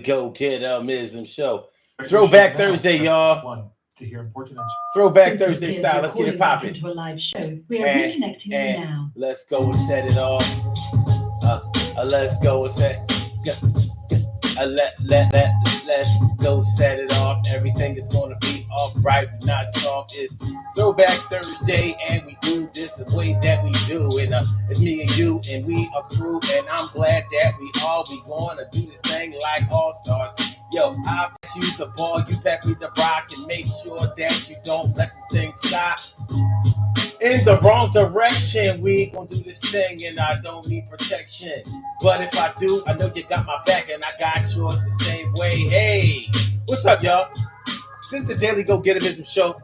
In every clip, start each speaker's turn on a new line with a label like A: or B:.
A: Go get Mism show. Throwback Thursday, y'all.
B: One to hear important.
A: Throwback Thursday style. Let's get it popping.
C: Into a live show. We are
A: And
C: reconnecting you
A: and
C: now.
A: let's go and set it off. Let's go and let's go set it off. Everything is gonna be all right. We're not soft. It's Throwback Thursday, and we do this the way that we do. And it's me and you, and we a crew. And I'm glad that we gonna do this thing like all stars. Yo, I pass you the ball, you pass me the rock, and make sure that you don't let the thing stop in the wrong direction. We gonna do this thing, and I don't need protection. But if I do, I know you got my back, and I got yours the same way. Hey, what's up, y'all? This is the Daily Go Get It show.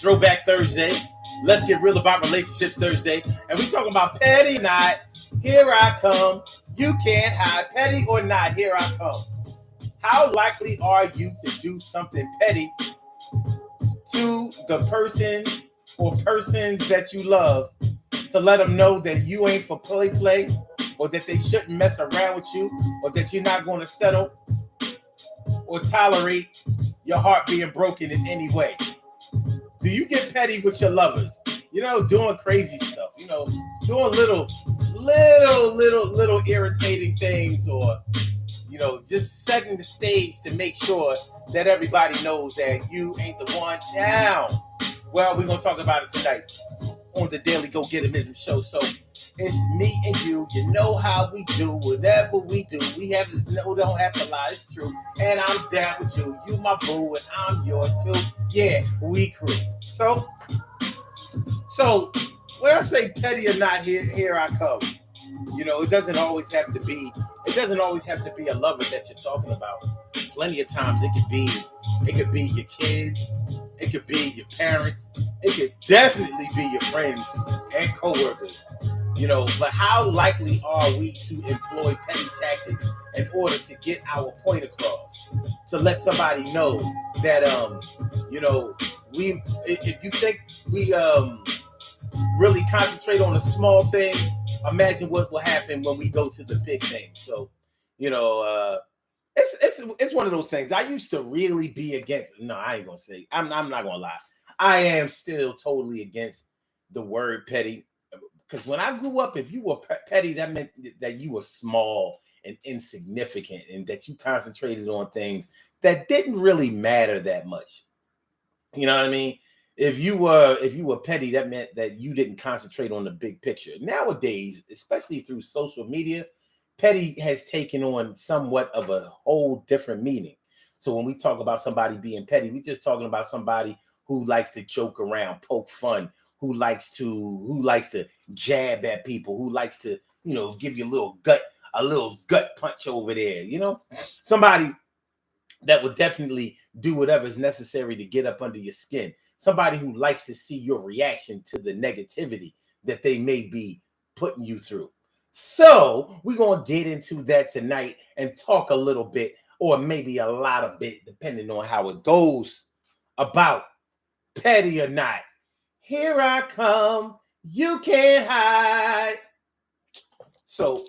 A: Throwback Thursday. Let's get real about relationships Thursday. And we talking about petty not. Here I come. You can't hide. Petty or not, here I come. How likely are you to do something petty to the person or persons that you love, to let them know that you ain't for play, or that they shouldn't mess around with you, or that you're not going to settle or tolerate your heart being broken in any way? Do you get petty with your lovers? Doing crazy stuff, doing little irritating things, or, just setting the stage to make sure that everybody knows that you ain't the one now. Well, we're going to talk about it tonight on the Daily Go Get It show. So it's me and you. You know how we do. Whatever we do, we don't have to lie. It's true. And I'm down with you. You my boo, and I'm yours too. Yeah, we crew. So when I say petty or not, here I come. It doesn't always have to be a lover that you're talking about. Plenty of times it could be your kids, it could be your parents, it could definitely be your friends and coworkers. But how likely are we to employ petty tactics in order to get our point across? To let somebody know that if you think we really concentrate on the small things, imagine what will happen when we go to the big things. So, it's one of those things. I used to really be against. No, I ain't gonna say. I'm not gonna lie. I am still totally against the word petty, because when I grew up, if you were petty, that meant that you were small and insignificant, and that you concentrated on things that didn't really matter that much. You know what I mean? If you were petty, that meant that you didn't concentrate on the big picture. Nowadays, especially through social media, petty has taken on somewhat of a whole different meaning. So when we talk about somebody being petty, we're just talking about somebody who likes to joke around, poke fun, who likes to jab at people, who likes to, give you a little gut punch over there. Somebody that would definitely do whatever is necessary to get up under your skin. Somebody who likes to see your reaction to the negativity that they may be putting you through. So we're going to get into that tonight and talk a little bit, or maybe a lot of bit, depending on how it goes, about petty or not. Here I come. You can't hide. So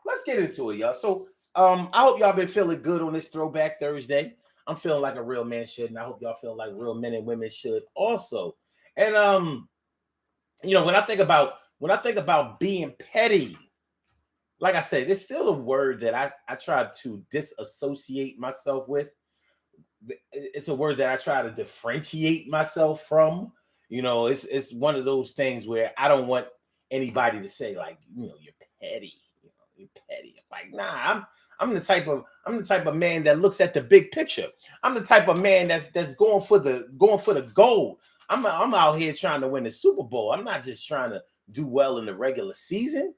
A: let's get into it, y'all. So I hope y'all been feeling good on this Throwback Thursday. I'm feeling like a real man should, and I hope y'all feel like real men and women should also. And when I think about being petty, like I said, it's still a word that I try to disassociate myself with. It's a word that I try to differentiate myself from. It's one of those things where I don't want anybody to say, like, you're petty. You're petty. Like, nah, I'm the type of man that looks at the big picture. I'm the type of man that's going for the gold. I'm out here trying to win the Super Bowl. I'm not just trying to do well in the regular season.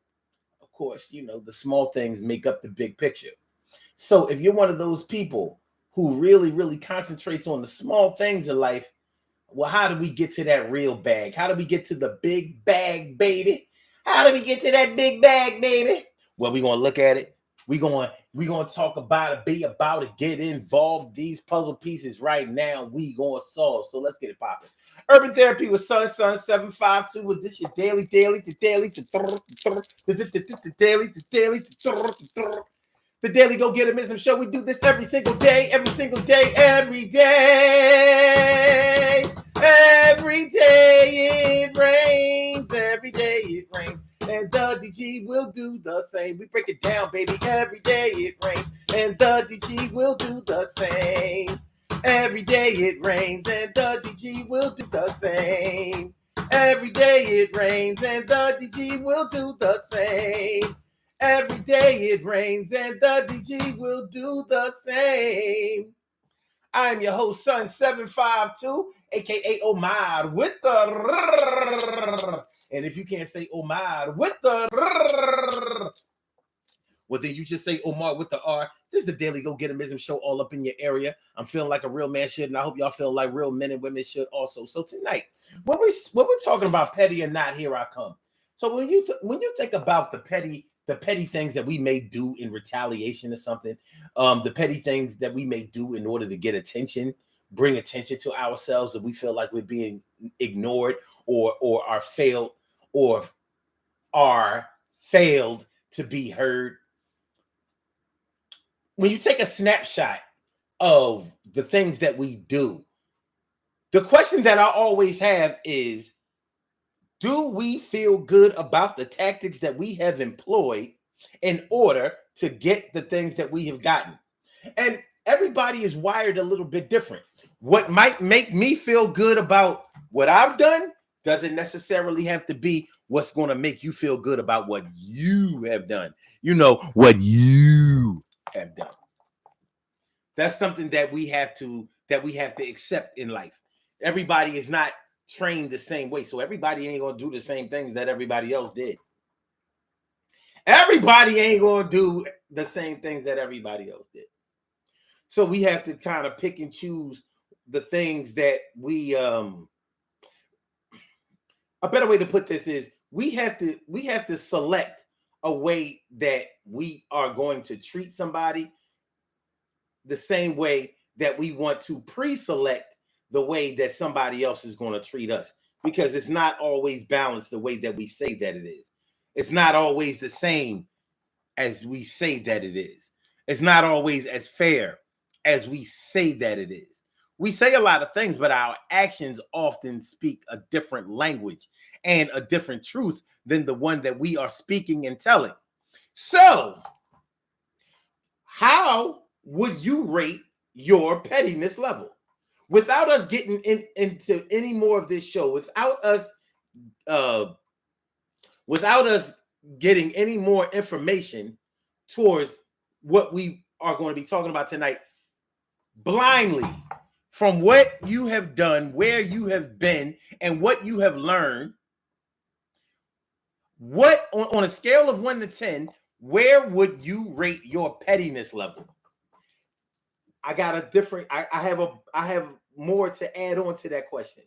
A: Of course, the small things make up the big picture. So if you're one of those people who really, really concentrates on the small things in life, well, how do we get to that real bag? How do we get to the big bag, baby? How do we get to that big bag, baby? Well, we're going to look at it. We're going to talk about it, be about it, get involved. These puzzle pieces right now, we going to solve. So let's get it popping. Urban Therapy with Sun 752. With this your daily. The Daily Go Getimism Show. We do this every single day, every single day, every day. Every day it rains, every day it rains. And the DG will do the same. We break it down, baby. Every day it rains, and the DG will do the same. Every day it rains, and the DG will do the same. Every day it rains, and the DG will do the same. Every day it rains, and the DG will do the same. I'm your host, Son752, aka Omar, with the. And if you can't say Omar with the. Well, then you just say Omar with the R. This is the Daily Go Getimism Show, all up in your area. I'm feeling like a real man should, and I hope y'all feel like real men and women should also. So tonight, when we're talking about petty or not, here I come. So when you think about the petty things that we may do in retaliation or something, the petty things that we may do in order to get attention, bring attention to ourselves, that we feel like we're being ignored or are failed to be heard. When you take a snapshot of the things that we do, the question that I always have is, do we feel good about the tactics that we have employed in order to get the things that we have gotten? And everybody is wired a little bit different. What might make me feel good about what I've done doesn't necessarily have to be what's going to make you feel good about what you have done. You know, what you have done. That's something that we have to accept in life. Everybody is not trained the same way, so everybody ain't gonna do the same things that everybody else did. Everybody ain't gonna do the same things that everybody else did. So we have to kind of pick and choose the things that we. A better way to put this is we have to select a way that we are going to treat somebody the same way that we want to pre-select the way that somebody else is going to treat us, because it's not always balanced the way that we say that it is. It's not always the same as we say that it is. It's not always as fair as we say that it is. We say a lot of things, but our actions often speak a different language and a different truth than the one that we are speaking and telling. So, how would you rate your pettiness level? Without us getting into any more of this show, without us getting any more information towards what we are going to be talking about tonight, blindly, from what you have done, where you have been, and what you have learned, what on a scale of 1 to 10, where would you rate your pettiness level? I have more to add on to that question.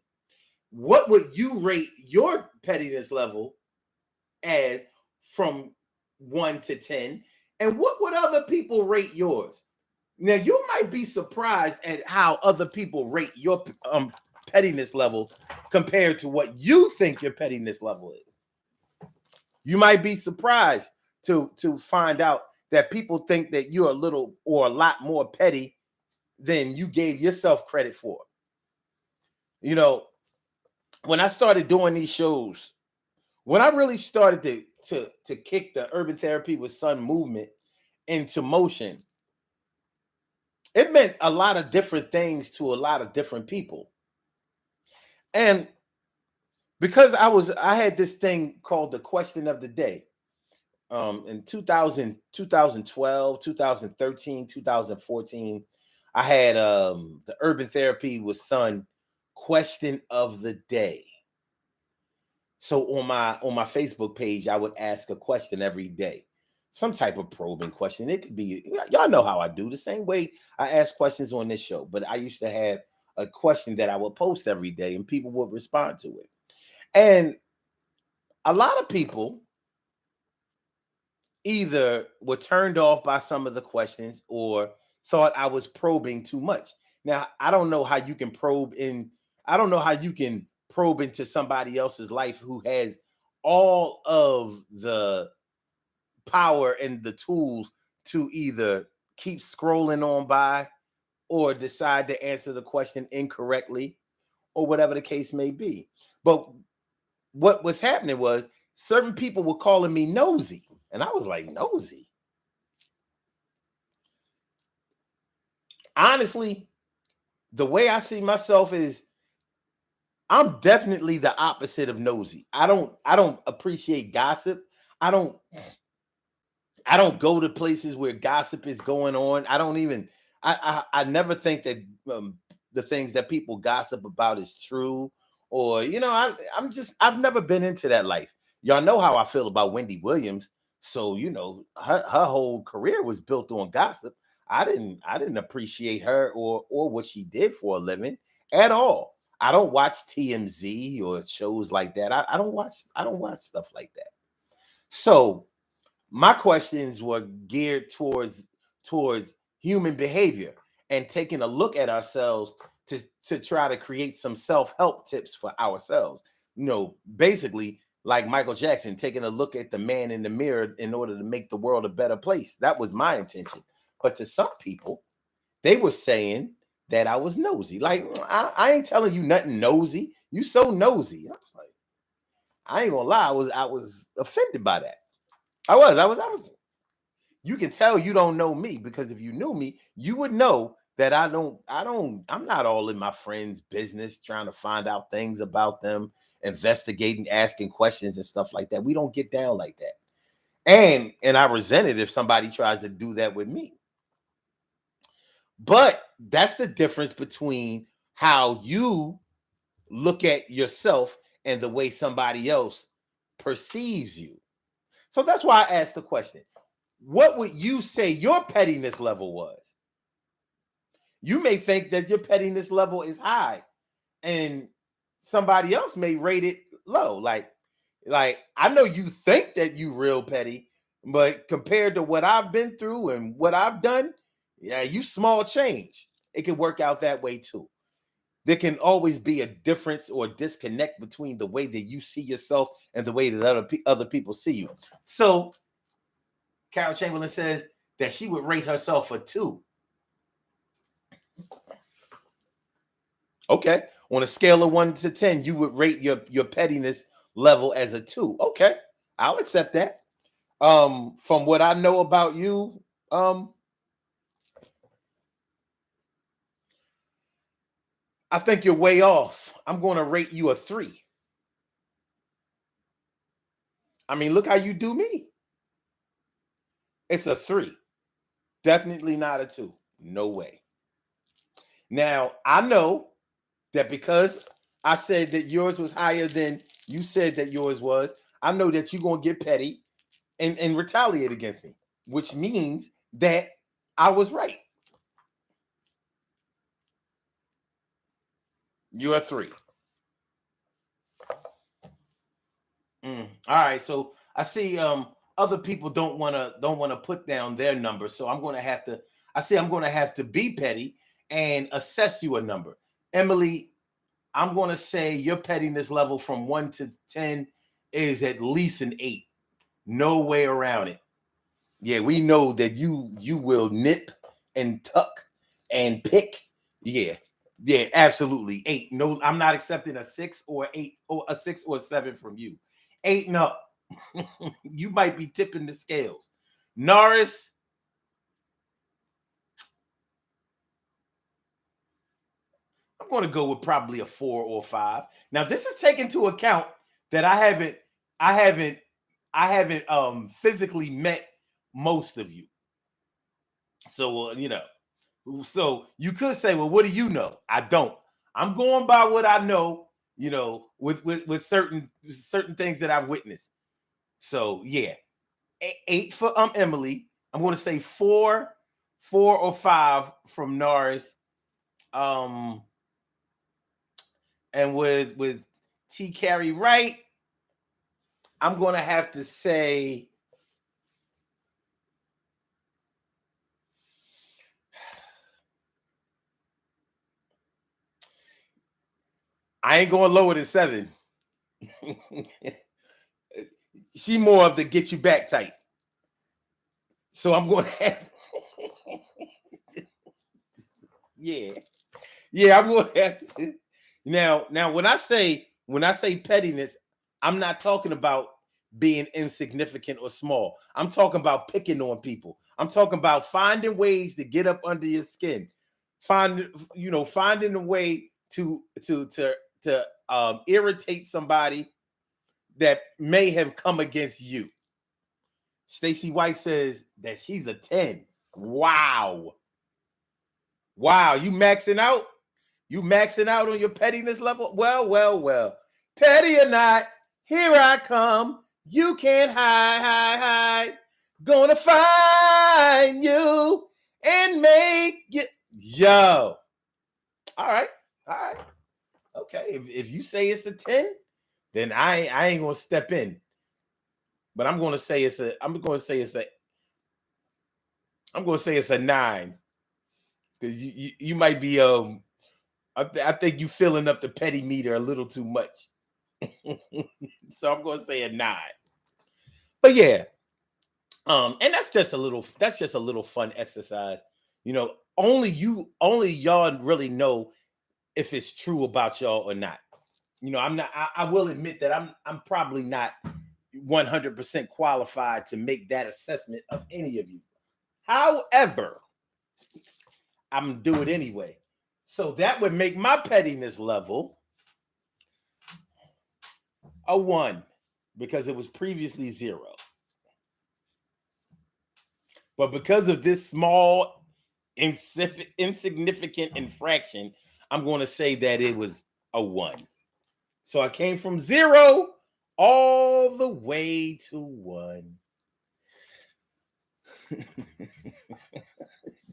A: What would you rate your pettiness level as from 1 to 10? And what would other people rate yours? Now, you might be surprised at how other people rate your pettiness level compared to what you think your pettiness level is. You might be surprised to find out that people think that you're a little or a lot more petty than you gave yourself credit for. You know, when I started doing these shows, when I really started to kick the Urban Therapy with Son movement into motion, it meant a lot of different things to a lot of different people. And because I had this thing called the question of the day. In 2012, 2013, 2014, I had the Urban Therapy with Son question of the day. So on my Facebook page, I would ask a question every day, some type of probing question. It could be, y'all know how I do, the same way I ask questions on this show, but I used to have a question that I would post every day and people would respond to it. And a lot of people either were turned off by some of the questions or thought I was probing too much. Now, I don't know how you can probe into somebody else's life who has all of the power and the tools to either keep scrolling on by or decide to answer the question incorrectly or whatever the case may be. But what was happening was certain people were calling me nosy. And I was like, nosy? Honestly, the way I see myself is I'm definitely the opposite of nosy. I don't appreciate gossip. I don't I don't go to places where gossip is going on. I don't even I never think that the things that people gossip about is true, or I've never been into that life. Y'all know how I feel about Wendy Williams. So, her whole career was built on gossip. I didn't appreciate her or what she did for a living at all. I don't watch TMZ or shows like that. I don't watch stuff like that. So my questions were geared towards human behavior and taking a look at ourselves to try to create some self-help tips for ourselves. Basically like Michael Jackson taking a look at the man in the mirror in order to make the world a better place. That was my intention. But to some people, they were saying that I was nosy. Like, I ain't telling you nothing nosy. You so nosy. I was like, I ain't gonna lie, I was offended by that. I was. You can tell you don't know me, because if you knew me, you would know that I'm not all in my friends' business trying to find out things about them, investigating, asking questions and stuff like that. We don't get down like that. And I resent it if somebody tries to do that with me. But that's the difference between how you look at yourself and the way somebody else perceives you. So that's why I asked the question. What would you say your pettiness level was? You may think that your pettiness level is high, and somebody else may rate it low. Like I know you think that you real petty, but compared to what I've been through and what I've done, yeah, you small change. It can work out that way too. There can always be a difference or disconnect between the way that you see yourself and the way that other people see you. So Carol Chamberlain says that she would rate herself a 2. Okay. On a scale of 1 to 10, you would rate your pettiness level as a 2. Okay. I'll accept that. From what I know about you, I think you're way off. I'm going to rate you a 3. I mean, look how you do me. It's a 3. Definitely not a 2. No way. Now, I know that because I said that yours was higher than you said that yours was, I know that you're going to get petty and retaliate against me, which means that I was right. You're a 3. All right. So I see other people don't want to put down their number. So I'm gonna have to be petty and assess you a number. Emily, I'm gonna say your pettiness level from 1 to 10 is at least an 8. No way around it. Yeah, we know that you will nip and tuck and pick. Yeah. Yeah, absolutely. 8. No, I'm not accepting a 6 or 8 or a 6 or 7 from you. 8 and up. You might be tipping the scales. Norris, I'm going to go with probably a 4 or 5. Now, this is taking into account that I haven't physically met most of you. So, so you could say, well, what do you know? I don't. I'm going by what I know, with certain things that I've witnessed. So yeah, 8 for Emily. I'm going to say 4 or 5 from Norris. Um, and with T Carey Wright, I'm going to have to say I ain't going lower than 7. She more of the get you back type. So I'm going to have yeah. Yeah, I'm going to have to. Now when I say pettiness, I'm not talking about being insignificant or small. I'm talking about picking on people. I'm talking about finding ways to get up under your skin. Finding a way to irritate somebody that may have come against you. Stacey White says that she's a 10. Wow. Wow, you maxing out? You maxing out on your pettiness level? Well, well, well. Petty or not, here I come. You can't hide. Gonna find you and make you. Yo. All right. All right. Okay. If you say it's a 10, then I ain't gonna step in. But I'm gonna say it's a 9. Because you might be I think you filling up the petty meter a little too much. So I'm gonna say a 9. But yeah, and that's just a little fun exercise. Only y'all really know if it's true about y'all or not. I'm not. I will admit that I'm probably not 100% qualified to make that assessment of any of you. However, I'm gonna do it anyway. So that would make my pettiness level a 1 because it was previously 0. But because of this small, insignificant infraction, I'm going to say that it was a 1. So I came from 0 all the way to 1.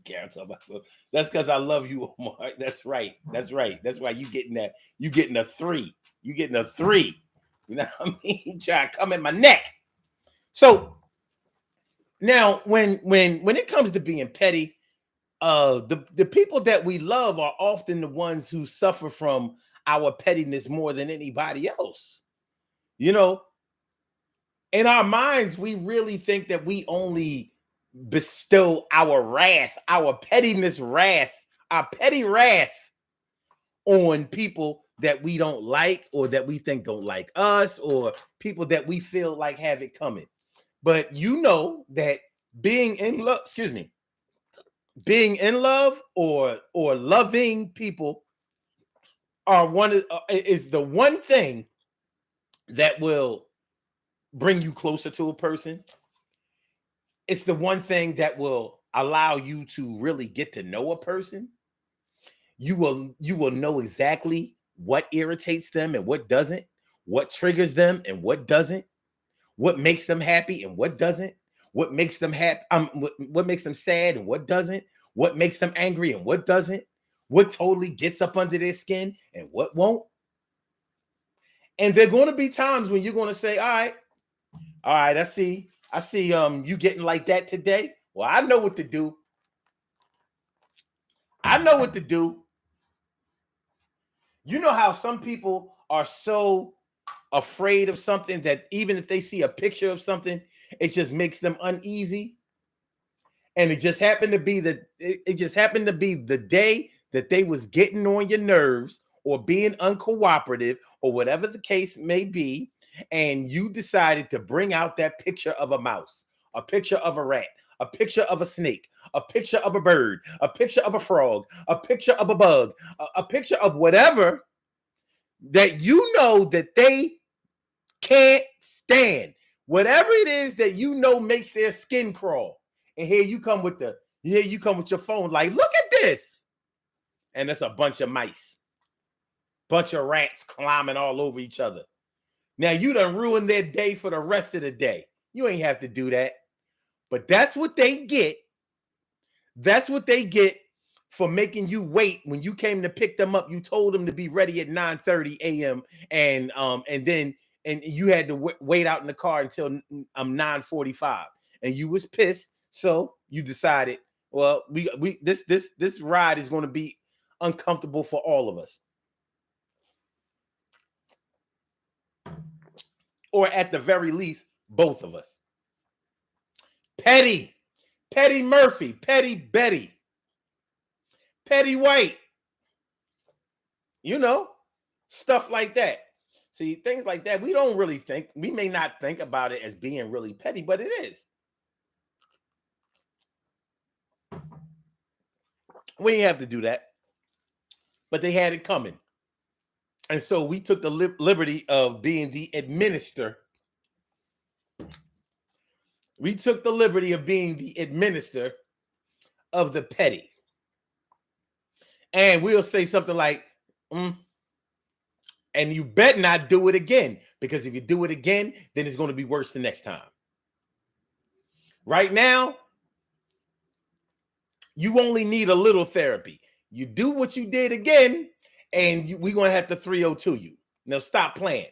A: Can't tell myself. That's because I love you, Omar. That's right. That's right. That's why you getting that. You getting a 3. You getting a 3. You know what I mean? Try to come at my neck. So now, when it comes to being petty, the people that we love are often the ones who suffer from our pettiness more than anybody else. You know, in our minds, we really think that we only bestow our wrath, our pettiness wrath, our petty wrath on people that we don't like or that we think don't like us or people that we feel like have it coming. But you know that being in love, being in love or loving people is the one thing that will bring you closer to a person. It's the one thing that will allow you to really get to know a person. You will know exactly what irritates them and what doesn't, what triggers them and what doesn't, what makes them happy and what doesn't, what makes them happy, what makes them sad and what doesn't, what makes them angry and what doesn't, what totally gets up under their skin and what won't. And there are going to be times when you're going to say, all right, I see you getting like that today. Well, I know what to do. I know what to do. You know how some people are so afraid of something that even if they see a picture of something, it just makes them uneasy. And it just happened to be the day that they was getting on your nerves or being uncooperative or whatever the case may be, and you decided to bring out that picture of a mouse, a picture of a rat, a picture of a snake, a picture of a bird, a picture of a frog, a picture of a bug, a picture of whatever that you know that they can't stand. Whatever it is that you know makes their skin crawl. And here you come with your phone, like, look at this. And it's a bunch of mice, bunch of rats climbing all over each other. Now you done ruined their day for the rest of the day. You ain't have to do that. But that's what they get. That's what they get for making you wait. When you came to pick them up, you told them to be ready at 9:30 a.m. and you had to wait out in the car until 9:45, and you was pissed. So you decided, well, this ride is going to be uncomfortable for all of us, or at the very least, both of us. Petty. Petty Murphy, Petty Betty, Petty White, you know, stuff like that. See, things like that, we don't really think, we may not think about it as being really petty, but it is. We didn't have to do that, but they had it coming. And so we took the liberty of being the administrator. We took the liberty of being the administrator of the petty. And we'll say something like, and you bet not do it again, because if you do it again, then it's going to be worse the next time. Right now, you only need a little therapy. You do what you did again, and we're going to have to 302 you. Now stop playing.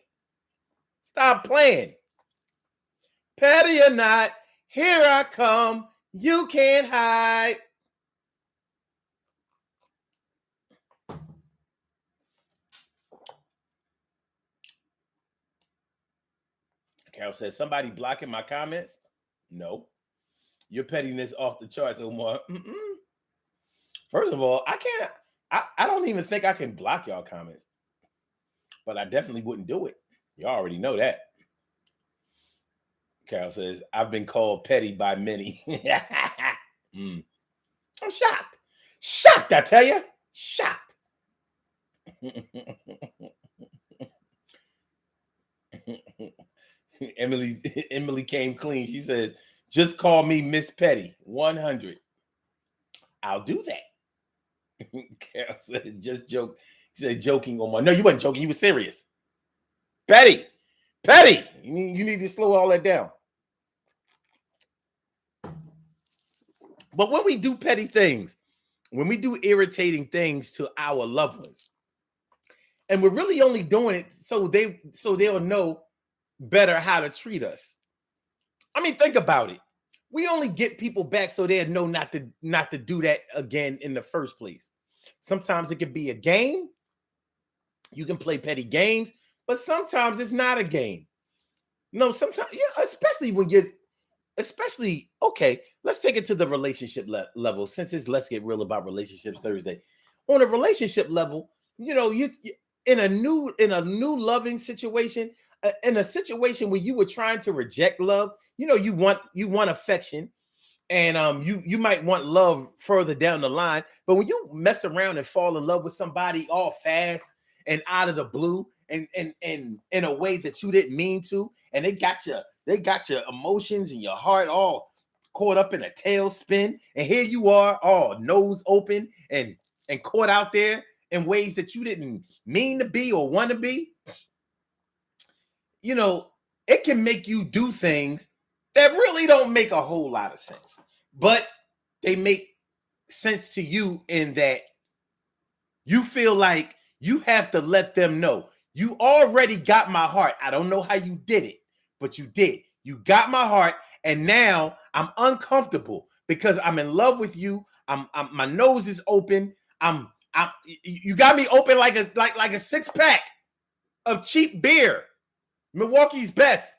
A: Stop playing. Petty or not, here I come. You can't hide. Carol says, somebody blocking my comments? No. Your pettiness off the charts, Omar. First of all, I can't. I don't even think I can block y'all comments. But I definitely wouldn't do it. You already know that. Carol says, I've been called petty by many. I'm shocked. Shocked, I tell you. Shocked. Emily came clean. She said, just call me Miss Petty 100. I'll do that. Carol said, just joke. He said, joking, Omar. No, you wasn't joking. You were serious. Petty. You need to slow all that down. But when we do petty things, when we do irritating things to our loved ones, and we're really only doing it so they'll know better how to treat us. I mean, think about it. We only get people back so they'll know not to do that again in the first place. Sometimes it could be a game. You can play petty games, but sometimes it's not a game. No, sometimes, especially, okay, let's take it to the relationship level, since it's Let's Get Real About Relationships Thursday. On a relationship level, you in a new loving situation, in a situation where you were trying to reject love, you want affection, and you might want love further down the line. But when you mess around and fall in love with somebody all fast and out of the blue, and in a way that you didn't mean to, and they got your emotions and your heart all caught up in a tailspin, and here you are, all nose open and caught out there in ways that you didn't mean to be or want to be. It can make you do things that really don't make a whole lot of sense, but they make sense to you in that you feel like you have to let them know. You already got my heart. I don't know how you did it, but you did. You got my heart, and now I'm uncomfortable because I'm in love with you. I'm my nose is open. You got me open like a 6-pack of cheap beer, Milwaukee's Best,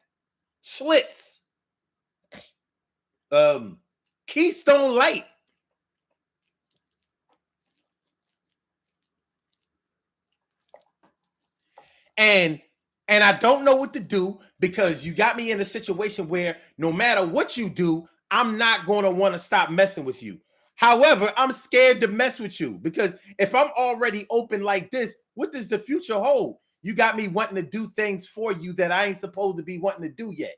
A: Schlitz, Keystone Light. And I don't know what to do, because you got me in a situation where no matter what you do, I'm not going to want to stop messing with you. However, I'm scared to mess with you, because if I'm already open like this, what does the future hold? You got me wanting to do things for you that I ain't supposed to be wanting to do yet.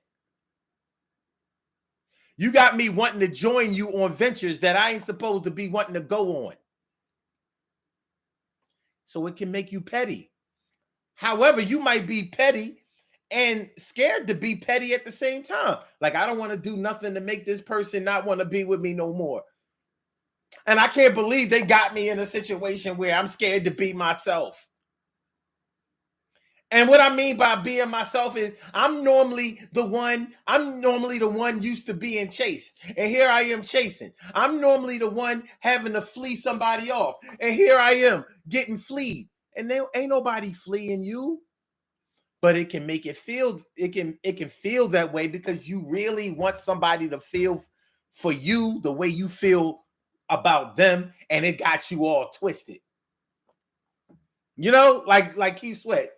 A: You got me wanting to join you on ventures that I ain't supposed to be wanting to go on. So it can make you petty. However, you might be petty and scared to be petty at the same time. Like, I don't want to do nothing to make this person not want to be with me no more. And I can't believe they got me in a situation where I'm scared to be myself. And what I mean by being myself is I'm normally the one used to being chased. And here I am chasing. I'm normally the one having to flee somebody off. And here I am getting fleed. And there ain't nobody fleeing you. But it can make it feel, it can feel that way because you really want somebody to feel for you the way you feel about them, and it got you all twisted. You know, like Keith Sweat.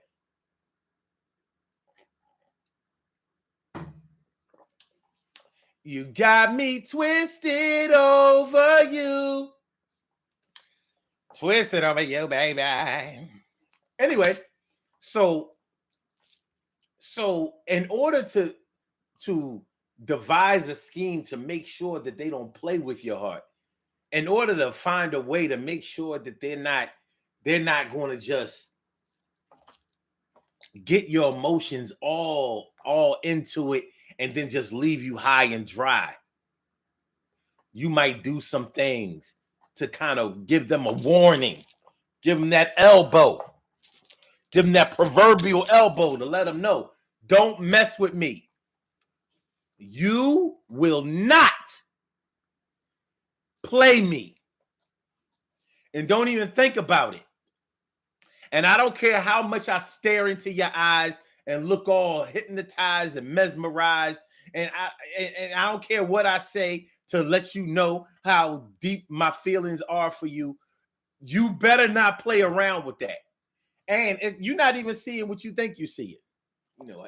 A: You got me twisted over you. Twisted over you, baby. Anyway, so in order to devise a scheme to make sure that they don't play with your heart, in order to find a way to make sure that they're not going to just get your emotions all into it and then just leave you high and dry, you might do some things to kind of give them a warning, give them that elbow, give them that proverbial elbow to let them know, don't mess with me. You will not play me. And don't even think about it. And I don't care how much I stare into your eyes and look all hypnotized and mesmerized. And I don't care what I say to let you know how deep my feelings are for you. You better not play around with that. And you're not even seeing what you think you see it.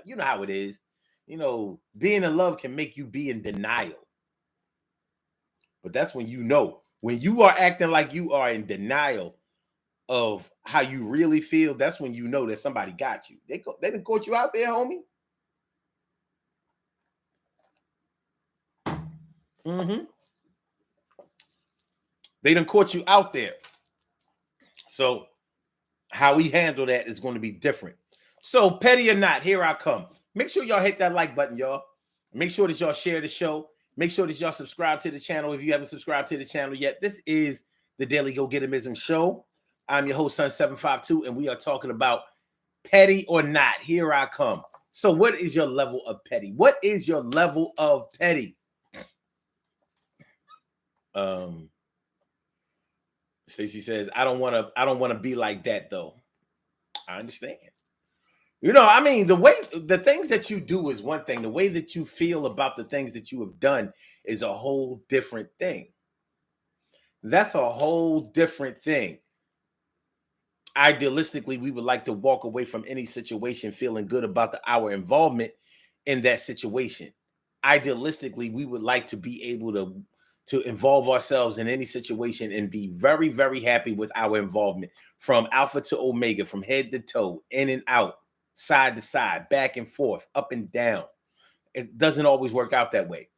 A: You know how it is. Being in love can make you be in denial. But that's when when you are acting like you are in denial of how you really feel, that's when you know that somebody got you. They done caught you out there, homie. They done caught you out there. So how we handle that is going to be different. So petty or not, here I come. Make sure y'all hit that like button, y'all. Make sure that y'all share the show. Make sure that y'all subscribe to the channel if you haven't subscribed to the channel yet. This is the Daily Go Getimism Show. I'm your host, Sun752, and we are talking about petty or not. Here I come. So what is your level of petty? What is your level of petty? Stacey says, I don't want to be like that though. I understand. The things that you do is one thing. The way that you feel about the things that you have done is a whole different thing. That's a whole different thing. Idealistically, we would like to walk away from any situation feeling good about our involvement in that situation. Idealistically, we would like to be able to involve ourselves in any situation and be very, very happy with our involvement from alpha to omega, from head to toe, in and out, side to side, back and forth, up and down. It doesn't always work out that way.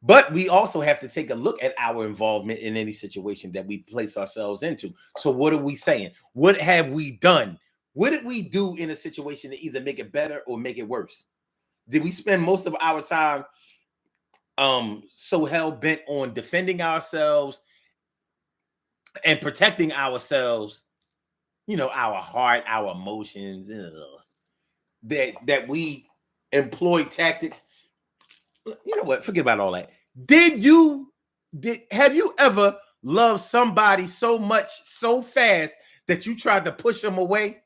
A: But we also have to take a look at our involvement in any situation that we place ourselves into. So what are we saying? What have we done? What did we do in a situation to either make it better or make it worse? Did we spend most of our time so hell-bent on defending ourselves and protecting ourselves, our heart, our emotions, that we employ tactics? You know what? Forget about all that. Have you ever loved somebody so much, so fast that you tried to push them away?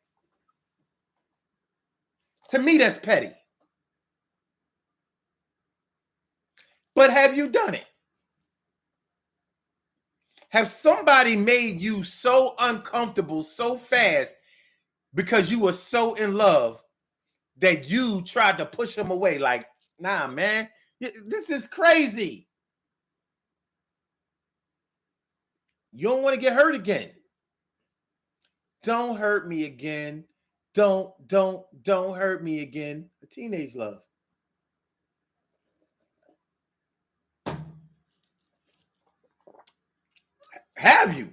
A: To me, that's petty. But have you done it? Have somebody made you so uncomfortable so fast because you were so in love that you tried to push them away? Like, nah, man, this is crazy. You don't want to get hurt again. Don't hurt me again. Don't hurt me again. A teenage love. Have you?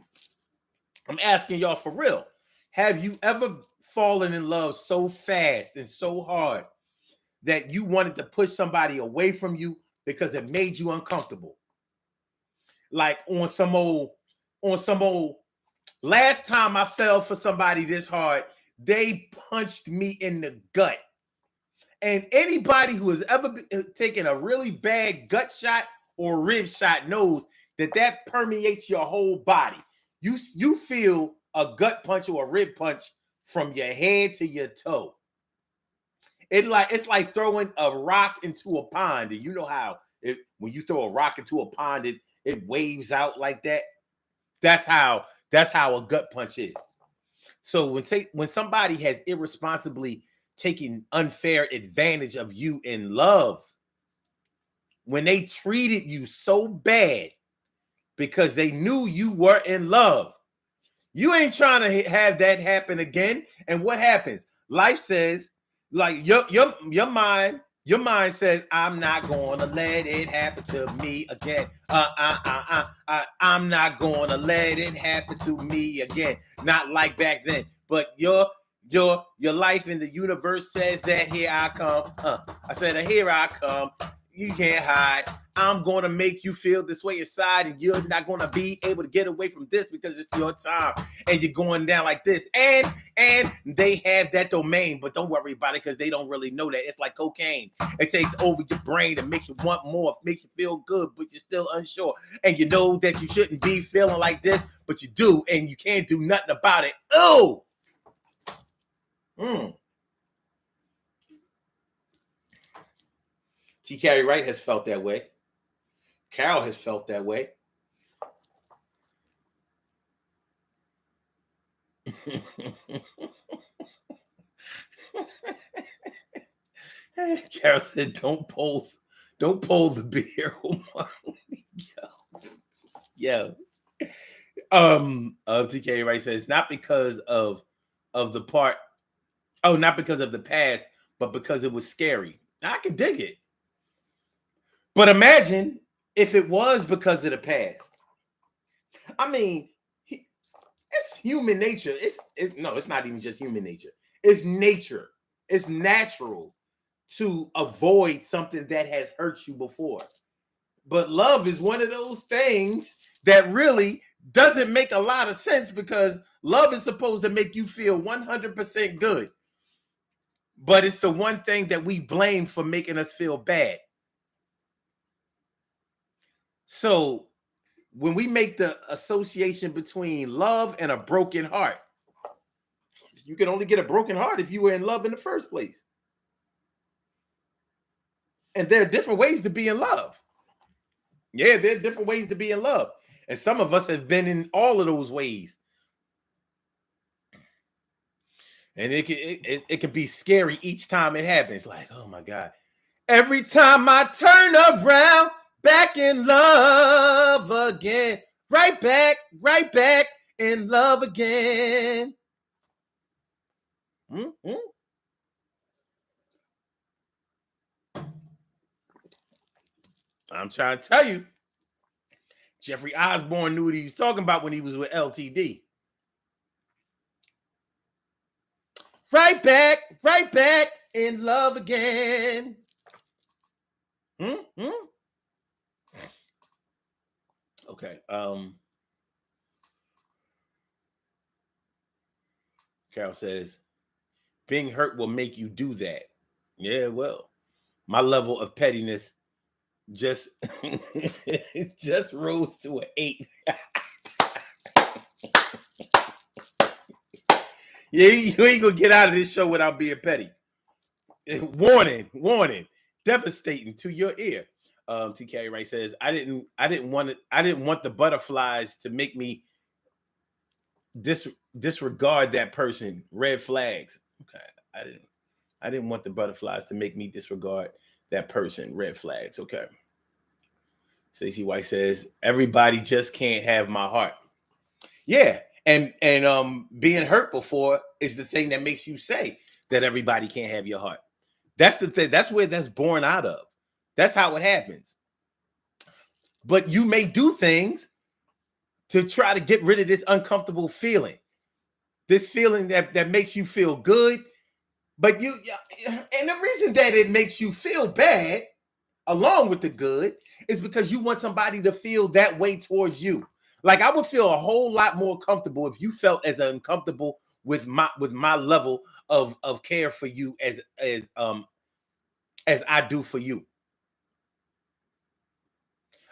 A: I'm asking y'all for real. Have you ever fallen in love so fast and so hard that you wanted to push somebody away from you because it made you uncomfortable? Like on some old, last time I fell for somebody this hard, they punched me in the gut. And anybody who has ever taken a really bad gut shot or rib shot knows that permeates your whole body. You feel a gut punch or a rib punch from your head to your toe. It's like throwing a rock into a pond, and you know how when you throw a rock into a pond, it waves out like that. That's how a gut punch is. So when somebody has irresponsibly taken unfair advantage of you in love, when they treated you so bad because they knew you were in love, you ain't trying to have that happen again. And what happens? Life says, like your mind says, I'm not going to let it happen to me again. I'm not going to let it happen to me again. Not like back then. But your life in the universe says that here I come. I said, here I come. You can't hide. I'm going to make you feel this way inside, and you're not going to be able to get away from this because it's your time, and you're going down like this. And they have that domain, but don't worry about it because they don't really know that. It's like cocaine. It takes over your brain and makes you want more, makes you feel good, but you're still unsure. And you know that you shouldn't be feeling like this, but you do, and you can't do nothing about it. Oh! T. Carey Wright has felt that way. Carol has felt that way. Carol said, "Don't pull the beer." Yo. TK Wright says, not because of the part. Oh, not because of the past, but because it was scary. I can dig it. But imagine if it was because of the past. I mean, it's human nature. It's not even just human nature. It's nature. It's natural to avoid something that has hurt you before. But love is one of those things that really doesn't make a lot of sense, because love is supposed to make you feel 100% good. But it's the one thing that we blame for making us feel bad. So when we make the association between love and a broken heart, you can only get a broken heart if you were in love in the first place. And there are different ways to be in love. Yeah, there are different ways to be in love. And some of us have been in all of those ways. And it can be scary each time it happens. Like, oh my God. Every time I turn around, back in love again. Right back in love again. Mm-hmm. I'm trying to tell you, Jeffrey Osborne knew what he was talking about when he was with LTD. Right back in love again. Mm-hmm. Okay. Carol says, being hurt will make you do that. Yeah, well, my level of pettiness just just rose to an 8. Yeah, you ain't gonna get out of this show without being petty. Warning, devastating to your ear. TK Wright says, I didn't want the butterflies to make me disregard that person. Red flags. Okay, I didn't want the butterflies to make me disregard that person. Red flags. Okay. Stacey White says, everybody just can't have my heart. Yeah, and being hurt before is the thing that makes you say that everybody can't have your heart. That's the thing. That's where that's born out of. That's how it happens. But you may do things to try to get rid of this uncomfortable feeling. This feeling that makes you feel good. But and the reason that it makes you feel bad, along with the good, is because you want somebody to feel that way towards you. Like, I would feel a whole lot more comfortable if you felt as uncomfortable with my level of care for you as I do for you.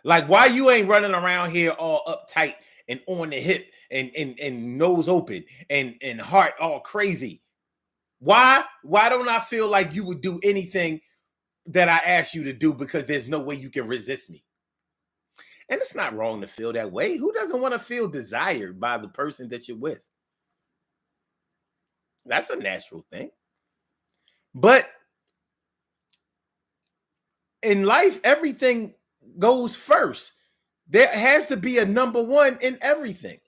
A: Like, why you ain't running around here all uptight and on the hip and nose open and heart all crazy? Why don't I feel like you would do anything that I ask you to do because there's no way you can resist me. And it's not wrong to feel that way. Who doesn't want to feel desired by the person that you're with? That's a natural thing. But in life, everything goes first. There has to be a number one in everything.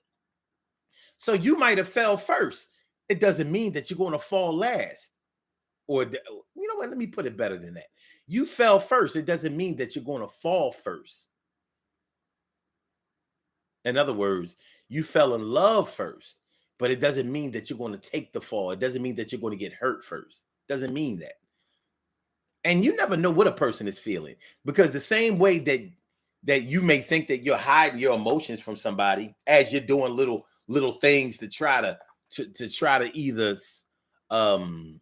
A: So you might have fell first. It doesn't mean that you're going to fall last. Or, you know what? Let me put it better than that. You fell first. It doesn't mean that you're going to fall first. In other words, you fell in love first, but it doesn't mean that you're going to take the fall. It doesn't mean that you're going to get hurt first. It doesn't mean that. And you never know what a person is feeling, because the same way that you may think that you're hiding your emotions from somebody as you're doing little things to try to either um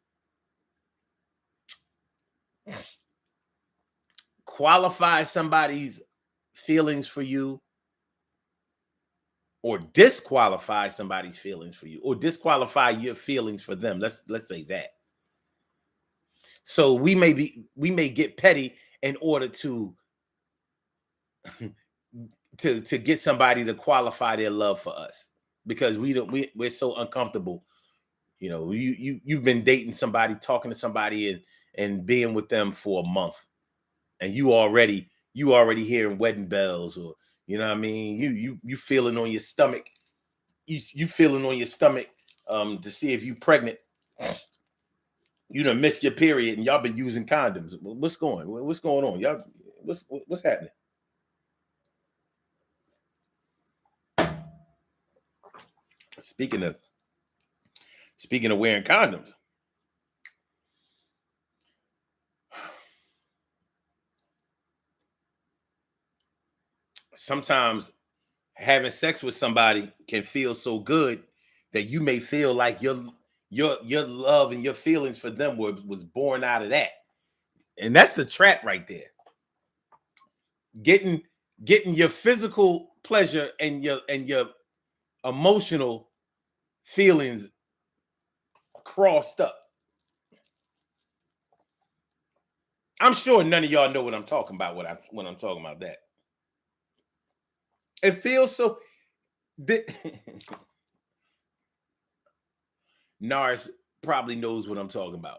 A: qualify somebody's feelings for you, or disqualify somebody's feelings for you, or disqualify your feelings for them. Let's say that. So we may get petty in order to to get somebody to qualify their love for us, because we're so uncomfortable. You know, you've been dating somebody, talking to somebody, and being with them for a month, and you already hearing wedding bells, or you know what I mean, you feeling on your stomach, you feeling on your stomach to see if you pregnant. You done missed your period and y'all been using condoms. What's going on? Y'all, what's happening? Speaking of wearing condoms, sometimes having sex with somebody can feel so good that you may feel like your love and your feelings for them was born out of that. And that's the trap right there. Getting your physical pleasure and your emotional feelings crossed up. I'm sure none of y'all know what I'm talking about when I'm talking about that. It feels so. Nars probably knows what I'm talking about.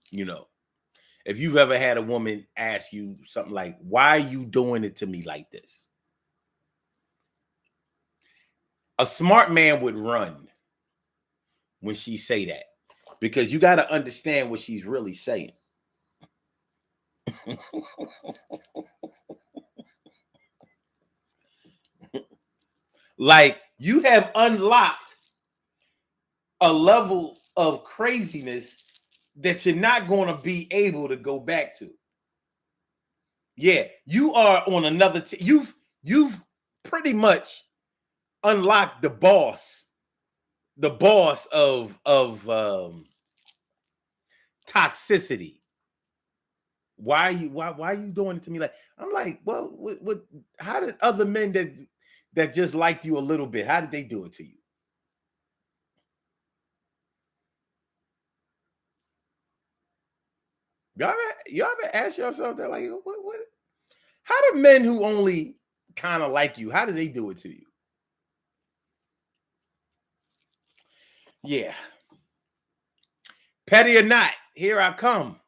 A: You know, if you've ever had a woman ask you something like, "Why are you doing it to me like this?" A smart man would run when she say that, because you got to understand what she's really saying. Like, you have unlocked a level of craziness that you're not going to be able to go back to. Yeah, you are on another. You've pretty much unlocked the boss of toxicity. Why are you doing it to me? Like, I'm like, well, what how did other men that just liked you a little bit, how did they do it to you? You ever ask yourself that? Like, what how do men who only kind of like you, how do they do it to you? Yeah. Petty or not, here I come.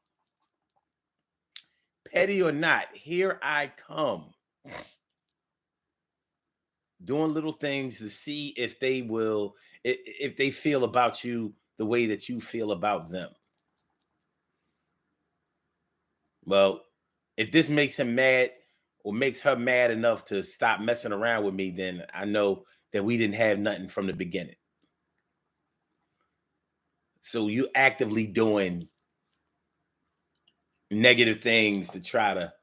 A: Petty or not, here I come. Doing little things to see if they will, if they feel about you the way that you feel about them. Well, if this makes him mad or makes her mad enough to stop messing around with me, then I know that we didn't have nothing from the beginning. So you actively doing negative things to try to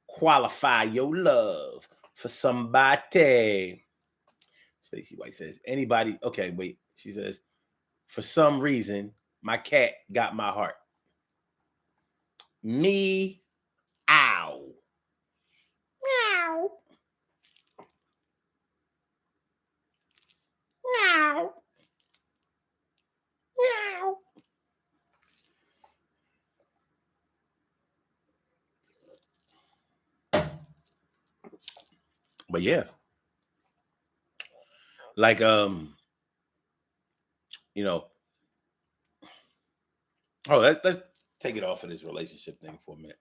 A: qualify your love for somebody. Stacey White says, anybody, okay, wait. She says, for some reason, my cat got my heart. Me, ow. Meow. Meow. Meow. But yeah, like you know, oh, let's take it off of this relationship thing for a minute.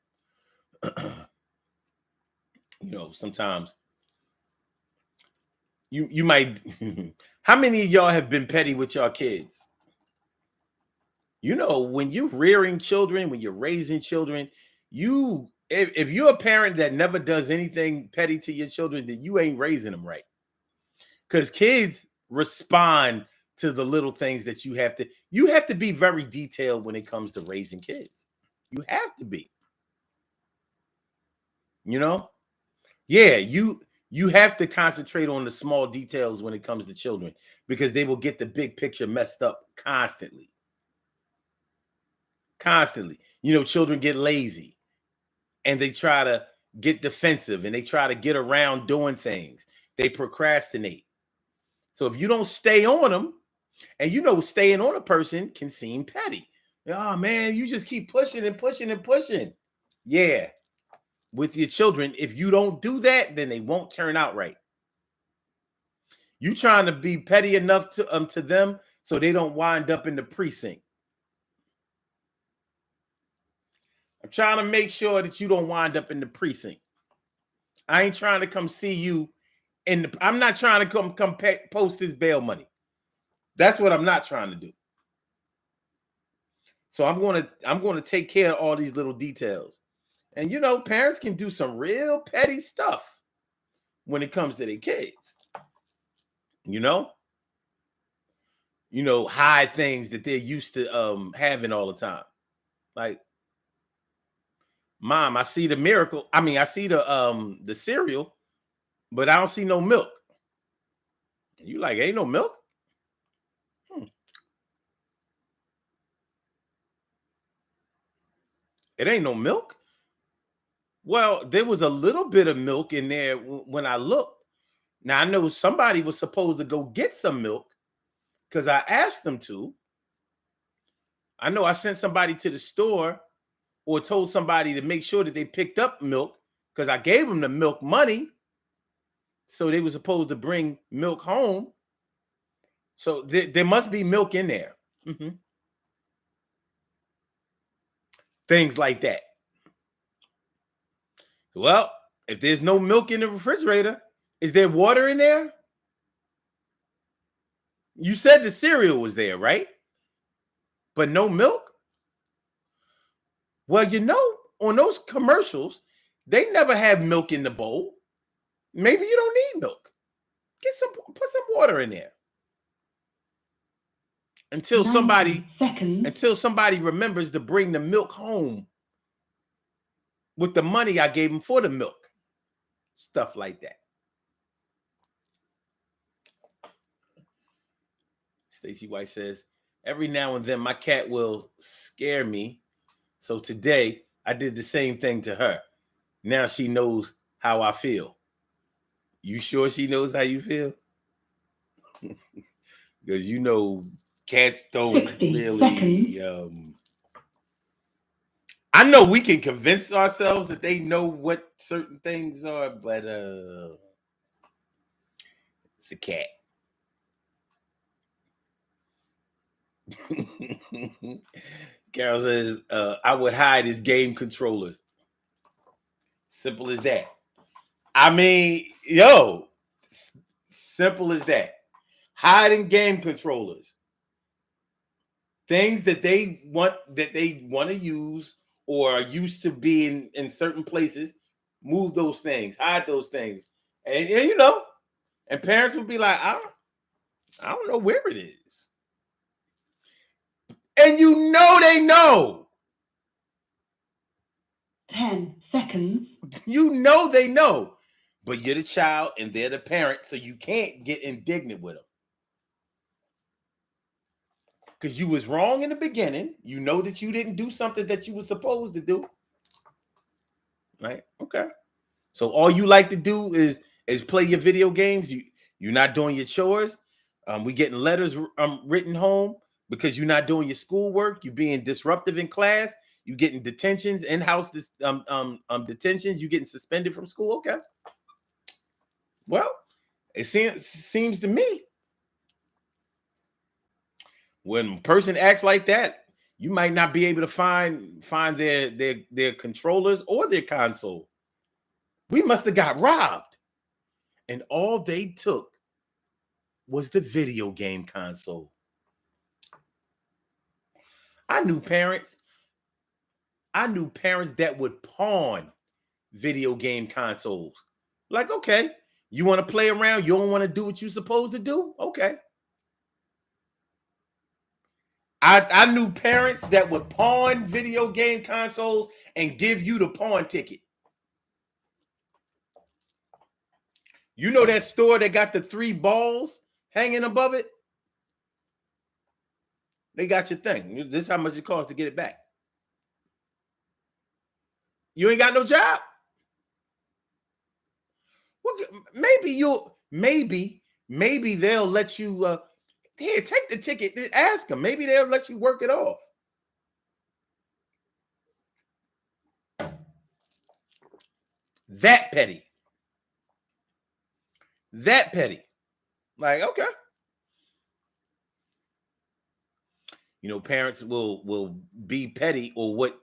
A: Sometimes you might. How many of y'all have been petty with your kids? When you're rearing children, when you're raising children, if you're a parent that never does anything petty to your children, then you ain't raising them right. Because kids respond to the little things that you have to be very detailed when it comes to raising kids. You have to be. Yeah, you have to concentrate on the small details when it comes to children, because they will get the big picture messed up constantly. Children get lazy and they try to get defensive and they try to get around doing things. They procrastinate. So if you don't stay on them, and staying on a person can seem petty. Oh man, you just keep pushing and pushing and pushing. Yeah. With your children, if you don't do that, then they won't turn out right. You trying to be petty enough to them so they don't wind up in the precinct. I'm trying to make sure that you don't wind up in the precinct. I ain't trying to come see you I'm not trying to come post this bail money. That's what I'm not trying to do. So I'm going to take care of all these little details. And parents can do some real petty stuff when it comes to their kids. Hide things that they're used to having all the time. Like, Mom, I see the miracle. I see the cereal, but I don't see no milk. You like, ain't no milk? It ain't no milk? Well, there was a little bit of milk in there when I looked. Now, I know somebody was supposed to go get some milk because I asked them to. I know I sent somebody to the store or told somebody to make sure that they picked up milk because I gave them the milk money. So they were supposed to bring milk home. So there must be milk in there. Mm-hmm. Things like that. Well, if there's no milk in the refrigerator, is there water in there? You said the cereal was there, right? But no milk? Well, on those commercials, they never have milk in the bowl. Maybe you don't need milk. Put some water in there. Until somebody remembers to bring the milk home with the money I gave them for the milk. Stuff like that. Stacy White says, every now and then my cat will scare me. So today I did the same thing to her. Now she knows how I feel. You sure she knows how you feel? Because cats don't really I know we can convince ourselves that they know what certain things are, but it's a cat. Carol says, I would hide his game controllers. Simple as that. Simple as that. Hiding game controllers. Things that they want to use or are used to being in certain places. Move those things. Hide those things. And and parents would be like, I don't know where it is. And they know.
B: 10 seconds.
A: They know. But you're the child and they're the parent, so you can't get indignant with them. Because you was wrong in the beginning. You know that you didn't do something that you were supposed to do. Right? Okay. So all you like to do is play your video games. You're not doing your chores. We getting letters written home because you're not doing your schoolwork. You're being disruptive in class. You getting detentions, in-house detentions. You getting suspended from school. Okay. Well, it seems to me when a person acts like that, you might not be able to find their controllers or their console. We must have got robbed. And all they took was the video game console. I knew parents that would pawn video game consoles. Like, okay, you want to play around, you don't want to do what you're supposed to do? Okay. I knew parents that would pawn video game consoles and give you the pawn ticket. You know that store that got the 3 balls hanging above it? They got your thing. This is how much it costs to get it back. You ain't got no job? Well, maybe they'll let you here, take the ticket and ask them. Maybe they'll let you work it off. That petty. Like, okay. You know, parents will be petty, or what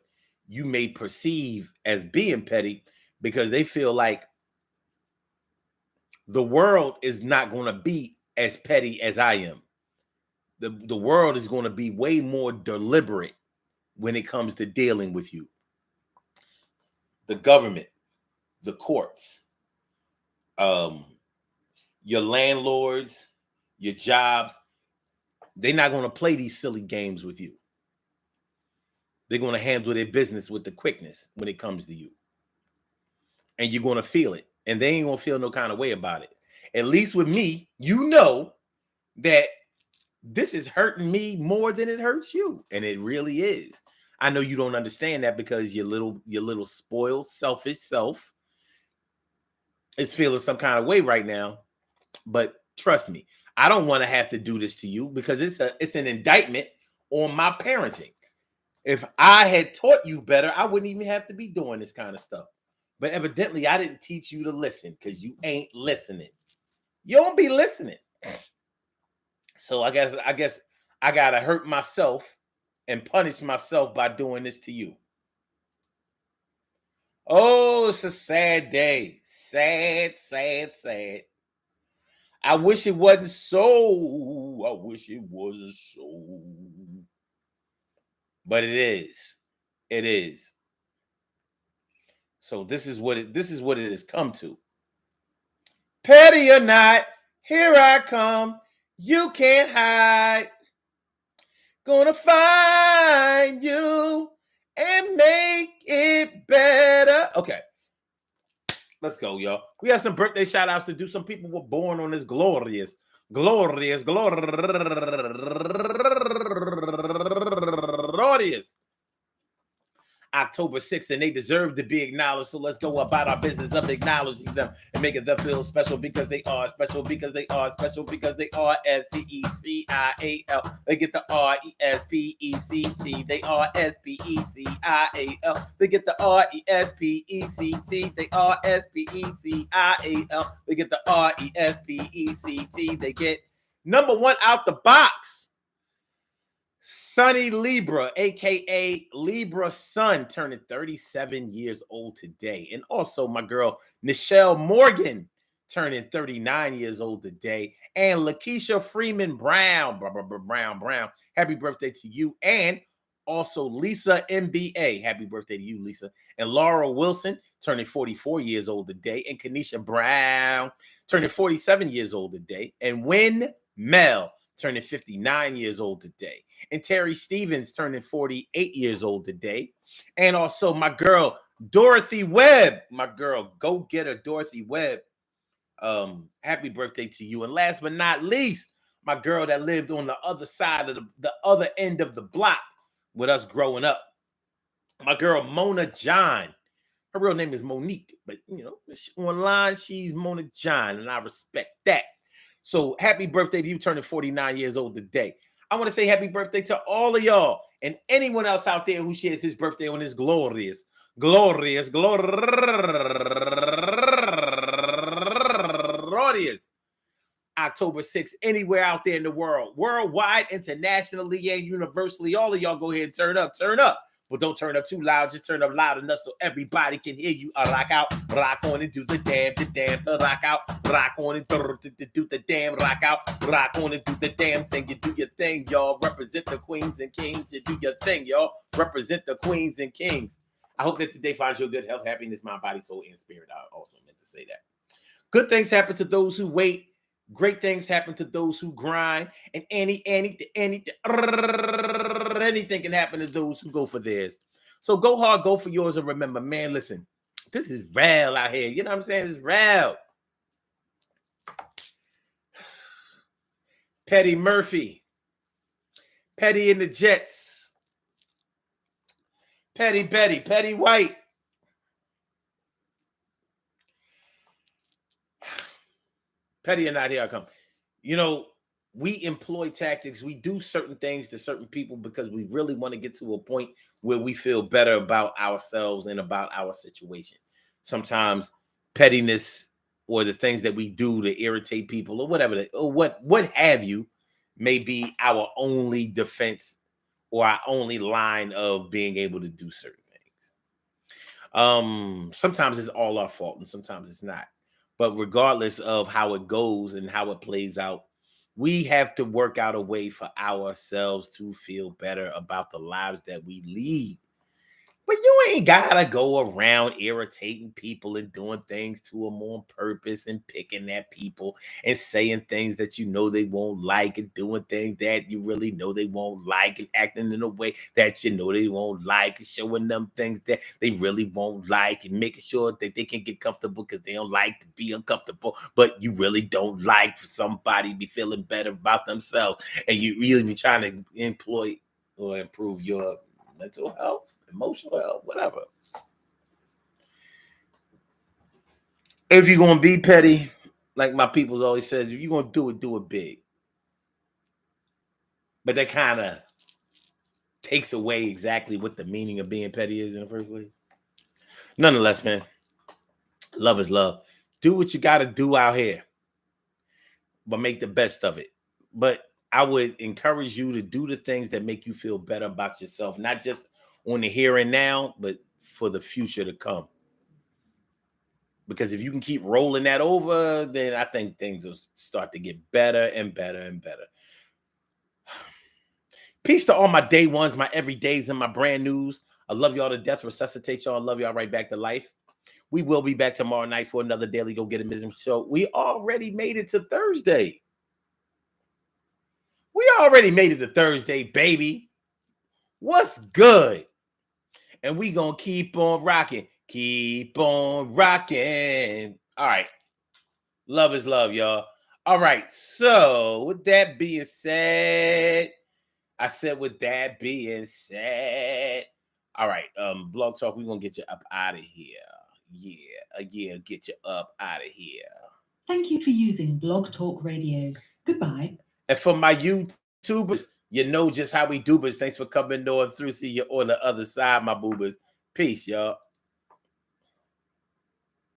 A: you may perceive as being petty, because they feel like the world is not going to be as petty as I am. The world is going to be way more deliberate when it comes to dealing with you. The government, the courts, your landlords, your jobs, they're not going to play these silly games with you. They're going to handle their business with the quickness when it comes to you. And you're going to feel it. And they ain't going to feel no kind of way about it. At least with me, you know that this is hurting me more than it hurts you. And it really is. I know you don't understand that because your little spoiled, selfish self is feeling some kind of way right now. But trust me, I don't want to have to do this to you because it's an indictment on my parenting. If I had taught you better, I wouldn't even have to be doing this kind of stuff. But evidently, I didn't teach you to listen because you ain't listening. You don't be listening. So I guess I gotta hurt myself and punish myself by doing this to you. Oh, it's a sad day. Sad, sad, sad. I wish it wasn't so. I wish it wasn't so. But it is. It is. So this is what it has come to. Petty or not, here I come. You can't hide. Gonna find you and make it better. Okay. Let's go, y'all. We have some birthday shout outs to do. Some people were born on this glorious October 6th, and they deserve to be acknowledged. So let's go about our business of acknowledging them and making them feel special because they are special, because they are special, because they are S-P-E-C-I-A-L. They get the R-E-S-P-E-C-T. They are S-P-E-C-I-A-L. They get the R-E-S-P-E-C-T. They are S-P-E-C-I-A-L. They get the R-E-S-P-E-C-T. They get number 1 out the box. Sonny Libra, aka Libra Sun, turning 37 years old today. And also my girl Nichelle Morgan turning 39 years old today. And Lakeisha Freeman Brown. Happy birthday to you. And also Lisa MBA. Happy birthday to you, Lisa. And Laura Wilson turning 44 years old today. And Kenesha Brown turning 47 years old today. And Wynn Mel turning 59 years old today. And Terry Stevens turning 48 years old today. And also my girl, Dorothy Webb. My girl, go get her, Dorothy Webb. Happy birthday to you. And last but not least, my girl that lived on the other side of the other end of the block with us growing up. My girl, Mona John. Her real name is Monique. But, you know, online, she's Mona John. And I respect that. So happy birthday to you turning 49 years old today. I want to say happy birthday to all of y'all and anyone else out there who shares this birthday on this glorious audience. October 6th, anywhere out there in the world, worldwide, internationally, and universally. All of y'all go ahead and turn up, turn up. But don't turn up too loud. Just turn up loud enough so everybody can hear you. Rock out, rock on and do the damn, rock out, rock on and do the damn, rock out, rock on and do the damn thing. You do your thing, y'all. Represent the queens and kings. You do your thing, y'all. Represent the queens and kings. I hope that today finds you good health, happiness, mind, body, soul, and spirit. I also meant to say that. Good things happen to those who wait. Great things happen to those who grind, and anything can happen to those who go for theirs. So go hard, go for yours, and remember, man, listen, this is real out here. You know what I'm saying? It's real. Petty Murphy, Petty in the Jets, Petty White. Petty or not, here I come. You know, we employ tactics. We do certain things to certain people because we really want to get to a point where we feel better about ourselves and about our situation. Sometimes pettiness or the things that we do to irritate people or whatever, or what have you, may be our only defense or our only line of being able to do certain things. Sometimes it's all our fault and sometimes it's not. But regardless of how it goes and how it plays out, we have to work out a way for ourselves to feel better about the lives that we lead. But you ain't gotta go around irritating people and doing things to them on purpose and picking at people and saying things that you know they won't like and doing things that you really know they won't like and acting in a way that you know they won't like and showing them things that they really won't like and making sure that they can get comfortable because they don't like to be uncomfortable, but you really don't like for somebody to be feeling better about themselves and you really be trying to employ or improve your mental health, emotional health, whatever. If you're gonna be petty, like my people's always says, if you're gonna do it big. But that kind of takes away exactly what the meaning of being petty is in the first place. Nonetheless, man, love is love. Do what you gotta do out here, but make the best of it. But I would encourage you to do the things that make you feel better about yourself, not just on the here and now, but for the future to come. Because if you can keep rolling that over, then I think things will start to get better and better and better. Peace to all my day ones, my everydays, and my brand news. I love y'all to death, resuscitate y'all, and love y'all right back to life. We will be back tomorrow night for another Daily Go Get It Mission show. We already made it to Thursday. Baby. What's good? And we gonna keep on rocking. Keep on rocking. All right. Love is love, y'all. All right. So with that being said, all right, Blog Talk, we're gonna get you up out of here. Yeah, get you up out of here.
B: Thank you for using Blog Talk Radio. Goodbye.
A: And for my YouTubers, you know just how we do, but thanks for coming on through. See you on the other side, my boobers. Peace, y'all.